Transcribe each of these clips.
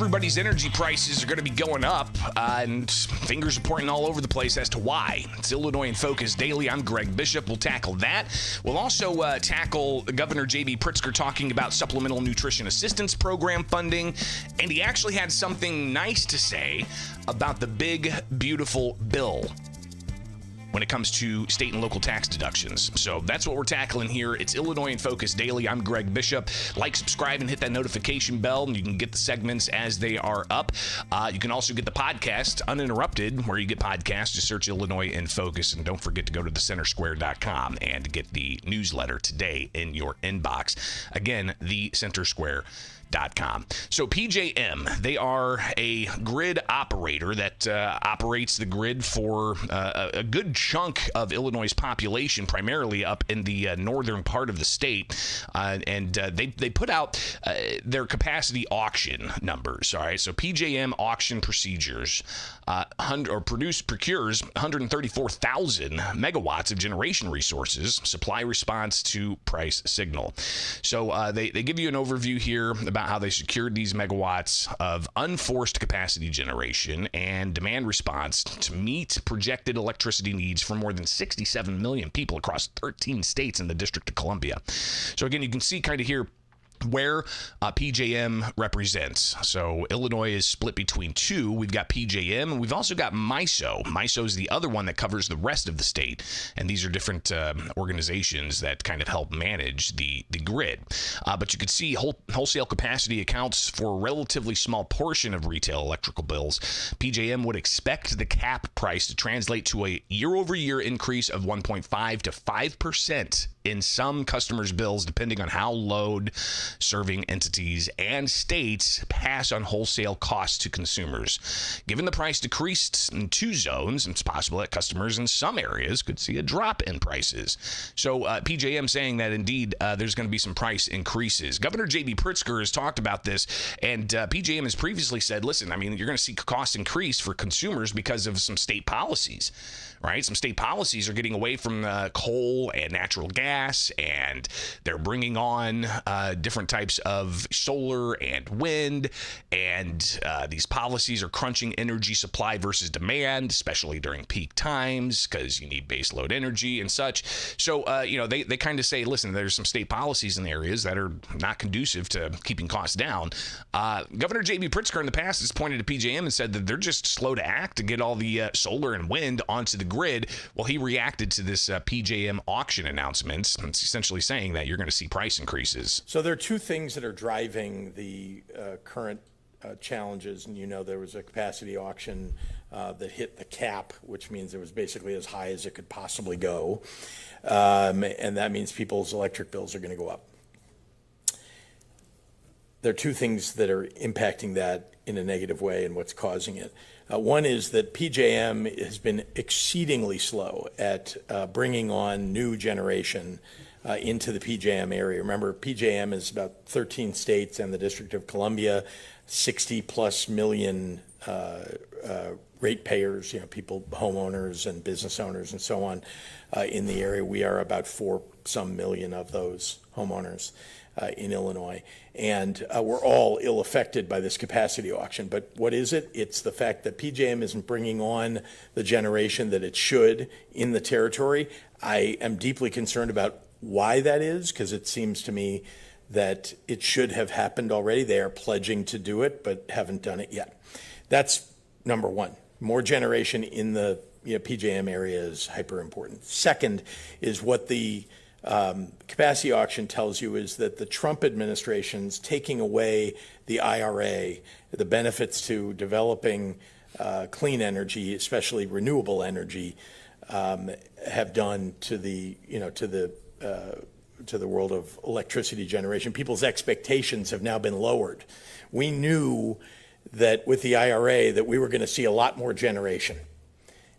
everybody's energy prices are going to be going up, and fingers are pointing all over the place as to why. It's Illinois in Focus Daily. I'm Greg Bishop. We'll tackle that. We'll also tackle Governor J.B. Pritzker talking about Supplemental Nutrition Assistance Program funding, and he actually had something nice to say about the big, beautiful bill when it comes to state and local tax deductions. So that's what we're tackling here. It's Illinois in Focus Daily. I'm Greg Bishop. Like, subscribe, and hit that notification bell, and you can get the segments as they are up. You can also get the podcast uninterrupted, where you get podcasts. Just search Illinois in Focus, and don't forget to go to thecentersquare.com and get the newsletter today in your inbox. Again, thecentersquare.com. So PJM, they are a grid operator that operates the grid for a good chunk of Illinois' population, primarily up in the northern part of the state. And they put out their capacity auction numbers. All right, so PJM auction procedures procures 134,000 megawatts of generation resources, supply response to price signal. So they give you an overview here about how they secured these megawatts of unforced capacity generation and demand response to meet projected electricity needs for more than 67 million people across 13 states in the District of Columbia. So again, you can see kind of here where PJM represents. So Illinois is split between two. We've got PJM, and we've also got MISO. MISO is the other one that covers the rest of the state, and these are different organizations that kind of help manage the grid. But you can see wholesale capacity accounts for a relatively small portion of retail electrical bills. PJM would expect the cap price to translate to a year-over-year increase of 1.5 to 5% in some customers' bills, depending on how load serving entities and states pass on wholesale costs to consumers. Given the price decreased in two zones, it's possible that customers in some areas could see a drop in prices. So PJM saying that indeed there's going to be some price increases. Governor J.B. Pritzker has talked about this, and PJM has previously said, listen, I mean, you're going to see costs increase for consumers because of some state policies. Right? Some state policies are getting away from coal and natural gas, and they're bringing on different types of solar and wind, and these policies are crunching energy supply versus demand, especially during peak times, because you need base load energy and such. So, they kind of say, listen, there's some state policies in the areas that are not conducive to keeping costs down. Governor J.B. Pritzker in the past has pointed to PJM and said that they're just slow to act to get all the solar and wind onto the grid. Well, he reacted to this PJM auction announcement. It's essentially saying that you're going to see price increases. So there are two things that are driving the current challenges. And there was a capacity auction that hit the cap, which means it was basically as high as it could possibly go. And that means people's electric bills are going to go up. There are two things that are impacting that in a negative way and what's causing it. One is that PJM has been exceedingly slow at bringing on new generation into the PJM area. Remember, PJM is about 13 states and the District of Columbia, 60 plus million ratepayers, people, homeowners and business owners and so on in the area. We are about 4 some million of those homeowners in Illinois. And we're all ill affected by this capacity auction. But what is it? It's the fact that PJM isn't bringing on the generation that it should in the territory. I am deeply concerned about why that is, because it seems to me that it should have happened already. They are pledging to do it, but haven't done it yet. That's number one. More generation in the PJM area is hyper important. Second is what the capacity auction tells you is that the Trump administration's taking away the IRA, the benefits to developing clean energy, especially renewable energy, have done to the world of electricity generation. People's expectations have now been lowered. We knew that with the IRA that we were going to see a lot more generation.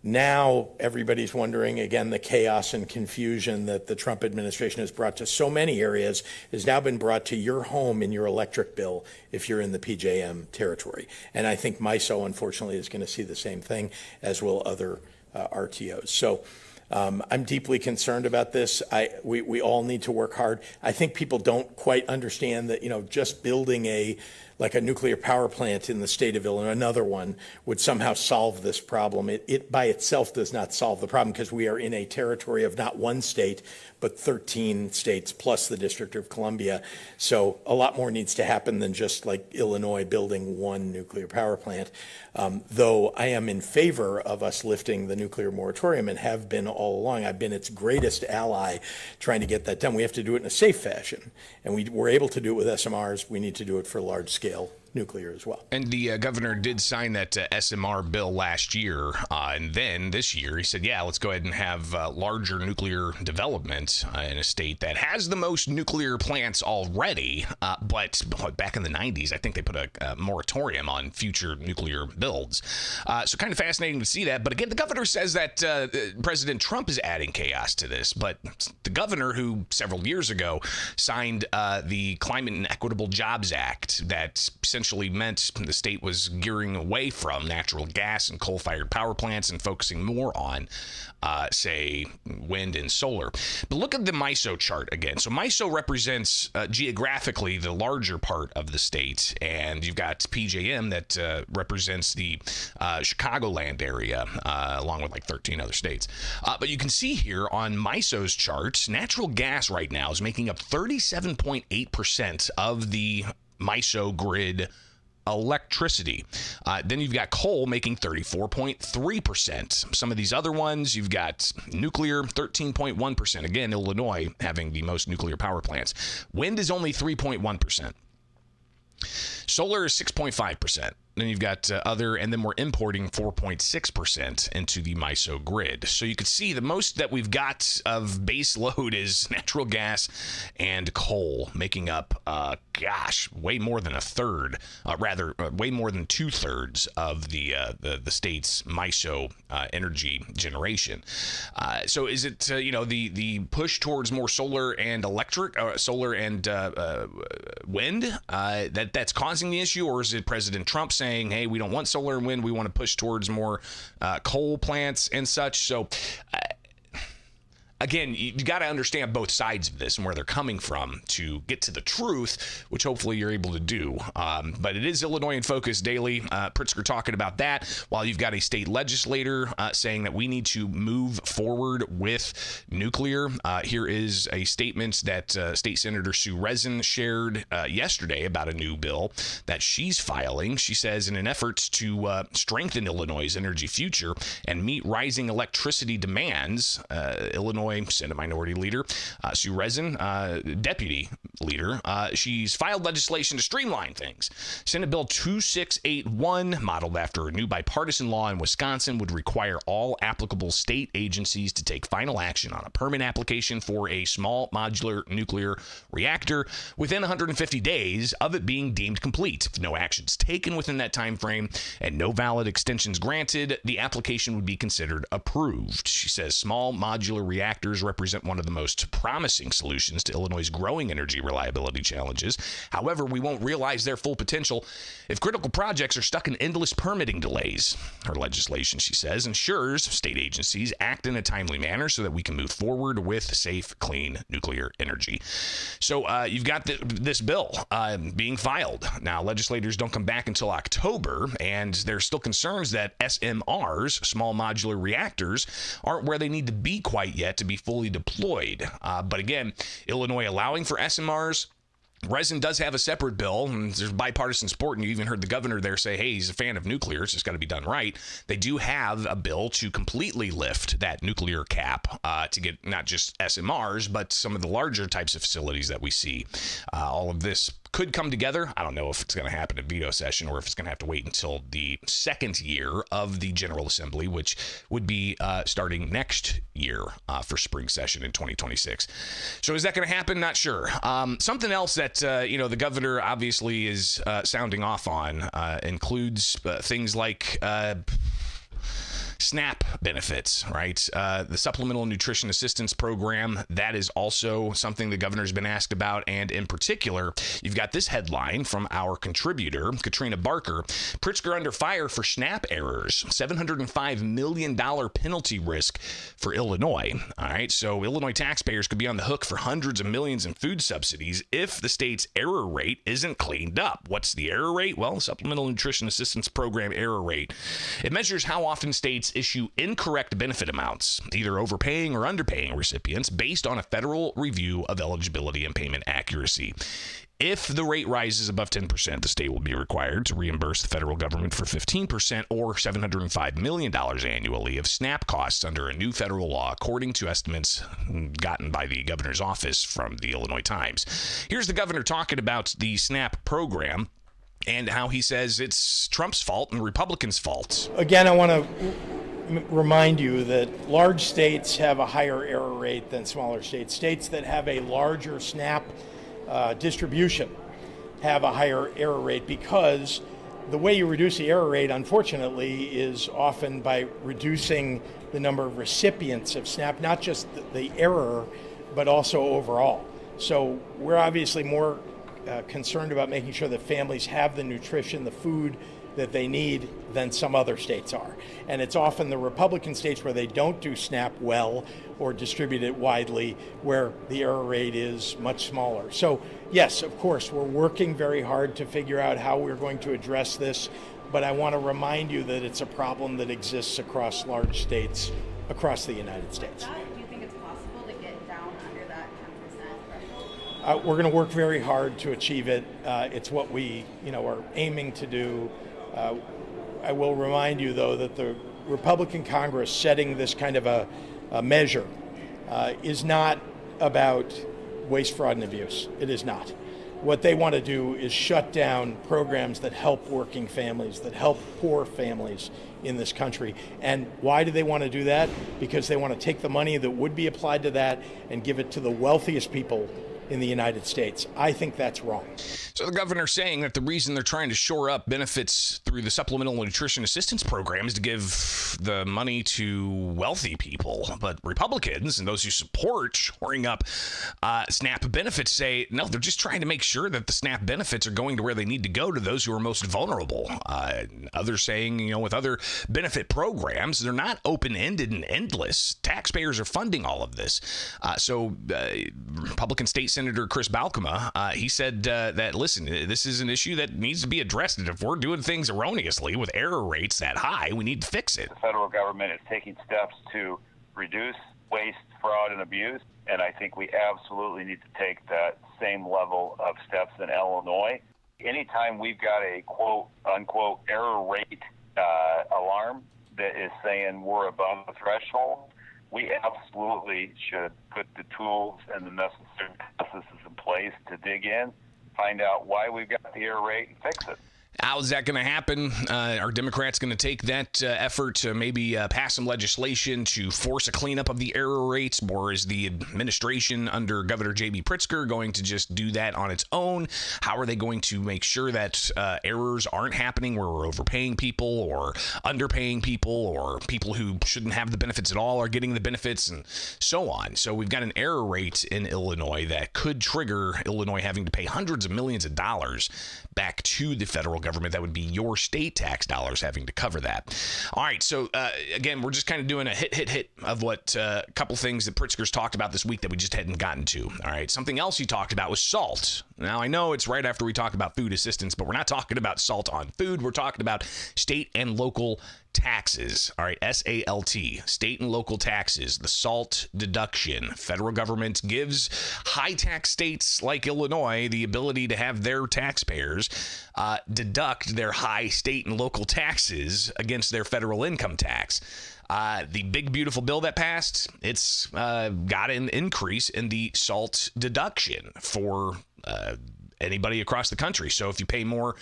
Now everybody's wondering, again, the chaos and confusion that the Trump administration has brought to so many areas has now been brought to your home in your electric bill if you're in the PJM territory. And I think MISO, unfortunately, is going to see the same thing, as will other RTOs. So I'm deeply concerned about this. We all need to work hard. I think people don't quite understand that, just building a like a nuclear power plant in the state of Illinois, another one, would somehow solve this problem. It by itself does not solve the problem, because we are in a territory of not one state, but 13 states plus the District of Columbia. So a lot more needs to happen than just like Illinois building one nuclear power plant. Though I am in favor of us lifting the nuclear moratorium, and have been all along. I've been its greatest ally trying to get that done. We have to do it in a safe fashion, and we were able to do it with SMRs. We need to do it for large scale nuclear as well. And the governor did sign that SMR bill last year, and then this year he said, yeah, let's go ahead and have larger nuclear development in a state that has the most nuclear plants already, but back in the 90s, I think they put a moratorium on future nuclear builds. So kind of fascinating to see that. But again, the governor says that President Trump is adding chaos to this, but the governor, who several years ago signed the Climate and Equitable Jobs Act that essentially meant the state was gearing away from natural gas and coal-fired power plants and focusing more on, say, wind and solar. But look at the MISO chart again. So MISO represents geographically the larger part of the state, and you've got PJM that represents the Chicagoland area, along with like 13 other states. But you can see here on MISO's charts, natural gas right now is making up 37.8% of the MISO grid electricity. Then you've got coal making 34.3%. Some of these other ones, you've got nuclear 13.1%. Again, Illinois having the most nuclear power plants. Wind is only 3.1%. Solar is 6.5%. Then you've got other, and then we're importing 4.6% into the MISO grid. So you can see the most that we've got of base load is natural gas and coal, making up, way more than a third, way more than 2/3 of the state's MISO energy generation. So is it, the push towards more solar and solar and wind that's causing the issue, or is it President Trump saying, hey, we don't want solar and wind, we want to push towards more coal plants and such? So again, you got to understand both sides of this and where they're coming from to get to the truth, which hopefully you're able to do. But it is Illinois in Focus Daily. Pritzker talking about that, while you've got a state legislator saying that we need to move forward with nuclear. Here is a statement that State Senator Sue Rezin shared yesterday about a new bill that she's filing. She says, in an effort to strengthen Illinois' energy future and meet rising electricity demands, Illinois Senate Minority Leader Sue Rezin, Deputy Leader, she's filed legislation to streamline things. Senate Bill 2681, modeled after a new bipartisan law in Wisconsin, would require all applicable state agencies to take final action on a permit application for a small modular nuclear reactor within 150 days of it being deemed complete. If no actions taken within that time frame and no valid extensions granted, the application would be considered approved. She says small modular reactors represent one of the most promising solutions to Illinois' growing energy reliability challenges. However, we won't realize their full potential if critical projects are stuck in endless permitting delays. Her legislation, she says, ensures state agencies act in a timely manner so that we can move forward with safe, clean nuclear energy. So you've got this bill being filed. Now, legislators don't come back until October, and there's still concerns that SMRs, small modular reactors, aren't where they need to be quite yet to be fully deployed. But again, Illinois allowing for SMRs. Rezin does have a separate bill, and there's bipartisan support, and you even heard the governor there say, hey, he's a fan of nuclear, it's just got to be done right. They do have a bill to completely lift that nuclear cap to get not just SMRs, but some of the larger types of facilities that we see. All of this could come together. I don't know if it's going to happen at veto session or if it's going to have to wait until the second year of the General Assembly, which would be starting next year for spring session in 2026. So is that going to happen? Not sure. Something else that, the governor obviously is sounding off on includes things like SNAP benefits, right? The Supplemental Nutrition Assistance Program, that is also something the governor's been asked about. And in particular, you've got this headline from our contributor, Katrina Barker. Pritzker under fire for SNAP errors. $705 million penalty risk for Illinois. All right, so Illinois taxpayers could be on the hook for hundreds of millions in food subsidies if the state's error rate isn't cleaned up. What's the error rate? Well, the Supplemental Nutrition Assistance Program error rate. It measures how often states issue incorrect benefit amounts, either overpaying or underpaying recipients based on a federal review of eligibility and payment accuracy. If the rate rises above 10%, the state will be required to reimburse the federal government for 15% or $705 million annually of SNAP costs under a new federal law, according to estimates gotten by the governor's office from the Illinois Times. Here's the governor talking about the SNAP program and how he says it's Trump's fault and Republicans' fault. Again, I want to remind you that large states have a higher error rate than smaller states. States that have a larger SNAP distribution have a higher error rate because the way you reduce the error rate, unfortunately, is often by reducing the number of recipients of SNAP, not just the error, but also overall. So we're obviously more concerned about making sure that families have the nutrition, the food that they need than some other states are. And it's often the Republican states where they don't do SNAP well or distribute it widely where the error rate is much smaller. So yes, of course, we're working very hard to figure out how we're going to address this, but I want to remind you that it's a problem that exists across large states across the United States. Do you think it's possible to get down under that 10% threshold? We're going to work very hard to achieve it. It's what we, are aiming to do. I will remind you, though, that the Republican Congress setting this kind of a measure is not about waste, fraud, and abuse. It is not. What they want to do is shut down programs that help working families, that help poor families in this country. And why do they want to do that? Because they want to take the money that would be applied to that and give it to the wealthiest people in the United States. I think that's wrong. So the governor's saying that the reason they're trying to shore up benefits through the Supplemental Nutrition Assistance Program is to give the money to wealthy people. But Republicans and those who support shoring up SNAP benefits say, no, they're just trying to make sure that the SNAP benefits are going to where they need to go to those who are most vulnerable. Others saying, with other benefit programs, they're not open-ended and endless. Taxpayers are funding all of this. So Republican State Senator Chris Balkema, he said that, listen, this is an issue that needs to be addressed. And if we're doing things erroneously with error rates that high, we need to fix it. The federal government is taking steps to reduce waste, fraud, and abuse. And I think we absolutely need to take that same level of steps in Illinois. Anytime we've got a quote unquote error rate alarm that is saying we're above the threshold, we absolutely should put the tools and the necessary processes in place to dig in, find out why we've got the error rate, and fix it. How is that going to happen? Are Democrats going to take that effort to maybe pass some legislation to force a cleanup of the error rates? Or is the administration under Governor J.B. Pritzker going to just do that on its own? How are they going to make sure that errors aren't happening where we're overpaying people or underpaying people or people who shouldn't have the benefits at all are getting the benefits and so on? So we've got an error rate in Illinois that could trigger Illinois having to pay hundreds of millions of dollars back to the federal government. That would be your state tax dollars having to cover that. All right, so again, we're just kind of doing a hit of what a couple things that Pritzker's talked about this week that we just hadn't gotten to. All right, something else he talked about was salt. Now, I know it's right after we talk about food assistance, but we're not talking about salt on food. We're talking about state and local taxes. All right, SALT, state and local taxes, the SALT deduction. Federal government gives high tax states like Illinois the ability to have their taxpayers deduct their high state and local taxes against their federal income tax. The big, beautiful bill that passed, it's got an increase in the SALT deduction for anybody across the country. So if you pay more,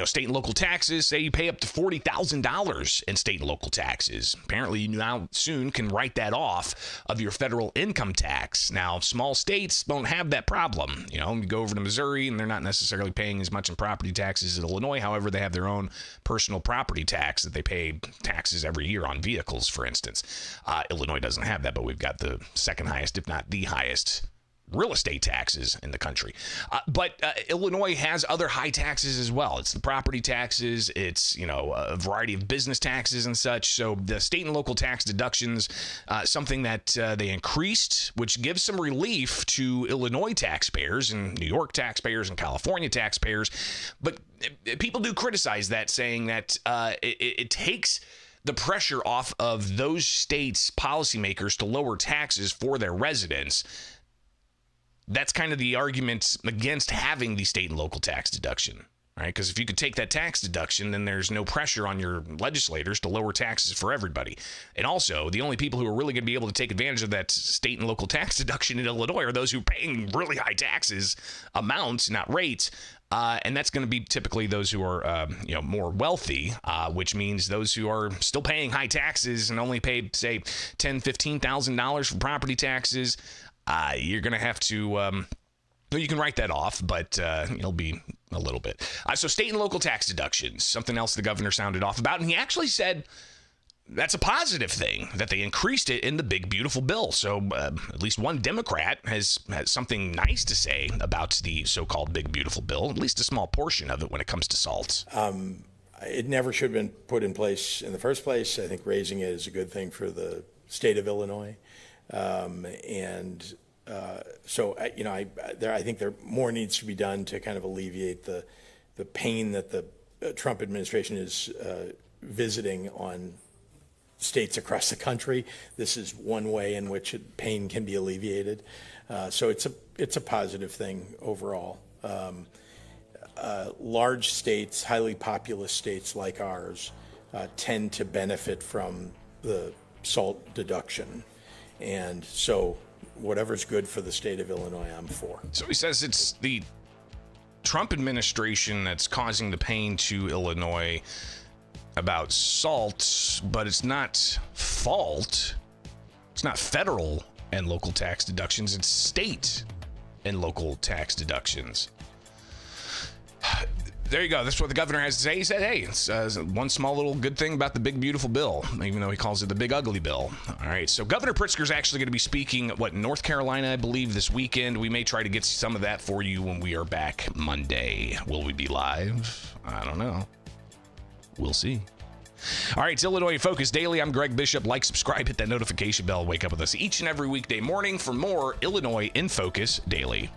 state and local taxes, say you pay up to $40,000 in state and local taxes. Apparently, you now soon can write that off of your federal income tax. Now, small states don't have that problem. You go over to Missouri, and they're not necessarily paying as much in property taxes as Illinois. However, they have their own personal property tax that they pay taxes every year on vehicles, for instance. Illinois doesn't have that, but we've got the second highest, if not the highest, real estate taxes in the country. But Illinois has other high taxes as well. It's the property taxes. It's, a variety of business taxes and such. So the state and local tax deductions, something that they increased, which gives some relief to Illinois taxpayers and New York taxpayers and California taxpayers. But people do criticize that, saying that it takes the pressure off of those states' policymakers to lower taxes for their residents. That's kind of the argument against having the state and local tax deduction, right? Because if you could take that tax deduction, then there's no pressure on your legislators to lower taxes for everybody. And also, the only people who are really going to be able to take advantage of that state and local tax deduction in Illinois are those who are paying really high taxes amounts, not rates. And that's going to be typically those who are, more wealthy, which means those who are still paying high taxes and only pay, say, $10,000, $15,000 for property taxes. You're going to have to, you can write that off, but it'll be a little bit. So state and local tax deductions, something else the governor sounded off about. And he actually said that's a positive thing that they increased it in the big, beautiful bill. So at least one Democrat has something nice to say about the so-called big, beautiful bill, at least a small portion of it when it comes to salt. It never should have been put in place in the first place. I think raising it is a good thing for the state of Illinois. So I think there more needs to be done to kind of alleviate the pain that the Trump administration is visiting on states across the country. This is one way in which pain can be alleviated. So it's a positive thing overall. Large states, highly populous states like ours, tend to benefit from the SALT deduction. And so whatever's good for the state of Illinois, I'm for. So he says it's the Trump administration that's causing the pain to Illinois about SALT, but it's not fault. It's not federal and local tax deductions. It's state and local tax deductions. There you go. That's what the governor has to say. He said, hey, it's one small little good thing about the big, beautiful bill, even though he calls it the big, ugly bill. All right. So Governor Pritzker is actually going to be speaking at North Carolina, I believe, this weekend. We may try to get some of that for you when we are back Monday. Will we be live? I don't know. We'll see. All right. It's Illinois in Focus Daily. I'm Greg Bishop. Like, subscribe, hit that notification bell. Wake up with us each and every weekday morning for more Illinois in Focus Daily.